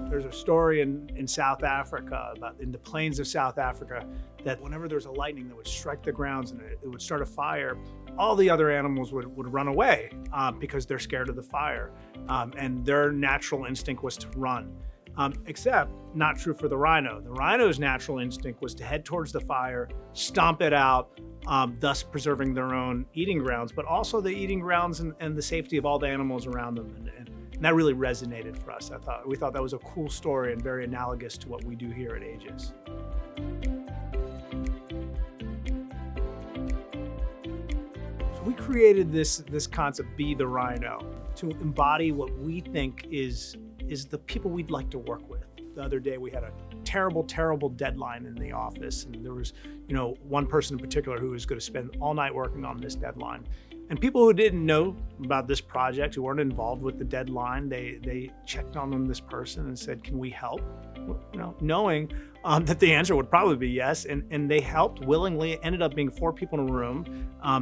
There's a story in South Africa, about in the plains of South Africa, that whenever there's a lightning that would strike the grounds and it would start a fire, all the other animals would run away because they're scared of the fire. And their natural instinct was to run. Except not true for the rhino. The rhino's natural instinct was to head towards the fire, stomp it out, thus preserving their own eating grounds, but also the eating grounds and the safety of all the animals around them. And that really resonated for us. We thought that was a cool story and very analogous to what we do here at Aegis. So we created this concept, Be the Rhino, to embody what we think is the people we'd like to work with. The other day we had a terrible deadline in the office, and there was, one person in particular who was going to spend all night working on this deadline. And people who didn't know about this project, who weren't involved with the deadline, they checked on this person and said, "Can we help?" Knowing that the answer would probably be yes, and they helped willingly. It ended up being 4 people in a room.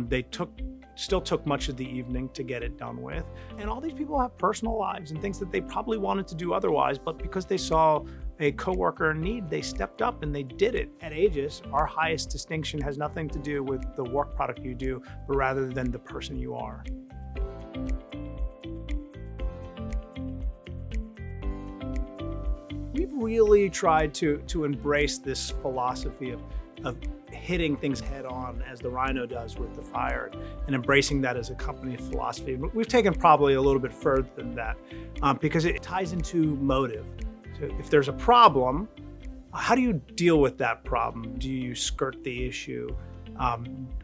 They still took much of the evening to get it done with. And all these people have personal lives and things that they probably wanted to do otherwise, but because they saw a coworker in need, they stepped up and they did it. At Aegis, our highest distinction has nothing to do with the work product you do, but rather than the person you are. We've really tried to embrace this philosophy of hitting things head on, as the rhino does with the fire, and embracing that as a company philosophy. But we've taken probably a little bit further than that because it ties into motive. So if there's a problem, how do you deal with that problem? Do you skirt the issue?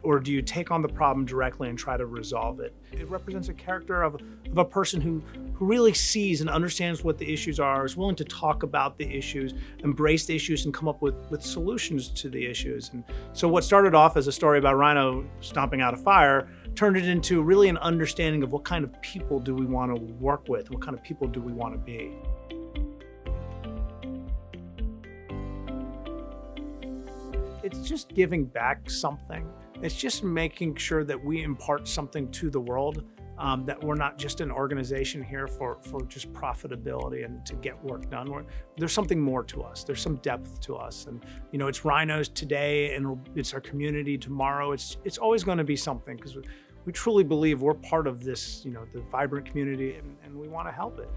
Or do you take on the problem directly and try to resolve it? It represents a character of a person who really sees and understands what the issues are, is willing to talk about the issues, embrace the issues, and come up with solutions to the issues. And so what started off as a story about Rhino stomping out a fire turned it into really an understanding of what kind of people do we want to work with, what kind of people do we want to be. It's just giving back something. It's just making sure that we impart something to the world, that we're not just an organization here for just profitability and to get work done. There's something more to us. There's some depth to us. And it's rhinos today, and it's our community tomorrow. It's always going to be something, because we truly believe we're part of this, the vibrant community, and we want to help it.